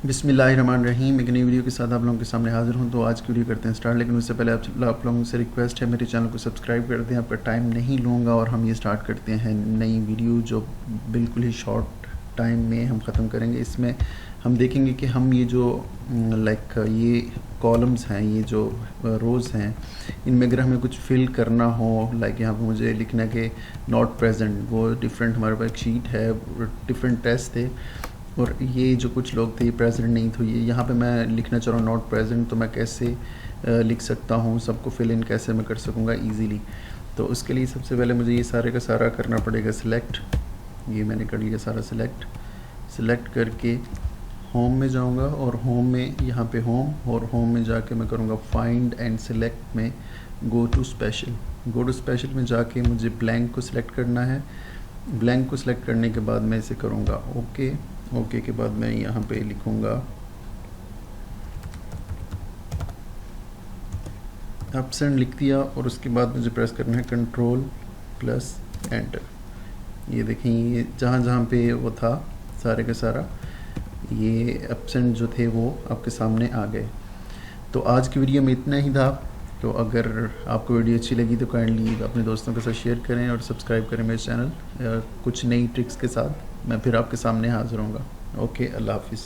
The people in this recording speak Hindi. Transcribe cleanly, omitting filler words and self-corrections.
बिस्मिल्लाहिर्रहमानिर्रहीम। एक नई वीडियो के साथ आप लोगों के सामने हाज़िर हूँ। तो आज की वीडियो करते हैं स्टार्ट, लेकिन उससे पहले आप लोगों से रिक्वेस्ट है, मेरे चैनल को सब्सक्राइब कर दें। आपका टाइम नहीं लूँगा और हम ये स्टार्ट करते हैं नई वीडियो जो बिल्कुल ही शॉर्ट टाइम में हम ख़त्म करेंगे। इसमें हम देखेंगे कि हम ये जो ये कॉलम्स हैं, ये जो रोज़ हैं, इनमें अगर हमें कुछ फिल करना हो, यहाँ पे मुझे लिखना है कि नॉट प्रेजेंट, वो डिफरेंट हमारे पास एक शीट है, डिफरेंट टेस्ट थे और ये जो कुछ लोग थे ये प्रेजेंट नहीं थे। ये यहाँ पे मैं लिखना चाह रहा हूँ नॉट प्रेजेंट, तो मैं कैसे लिख सकता हूँ, सबको फिल इन कैसे मैं कर सकूँगा ईज़िली। तो उसके लिए सबसे पहले मुझे ये सारे का सारा करना पड़ेगा सिलेक्ट। ये मैंने कर लिया सारा सिलेक्ट करके होम में जाऊँगा और होम में यहाँ पे होम, और होम में जाके मैं करूँगा फाइंड एंड सिलेक्ट में गो टू स्पेशल में जाके मुझे ब्लैंक को सिलेक्ट करना है। ब्लैंक को सिलेक्ट करने के बाद मैं इसे करूँगा ओके के बाद मैं यहाँ पे लिखूँगा एब्सेंट, लिख दिया। और उसके बाद मुझे प्रेस करना है Ctrl+Enter। ये देखें, ये जहाँ पे वो था सारे का सारा ये एब्सेंट जो थे वो आपके सामने आ गए। तो आज की वीडियो में इतना ही था। तो अगर आपको वीडियो अच्छी लगी तो काइंडली अपने दोस्तों के साथ शेयर करें और सब्सक्राइब करें मेरे चैनल। कुछ नई ट्रिक्स के साथ मैं फिर आपके सामने हाज़िर होऊंगा। ओके, अल्लाह हाफिज़।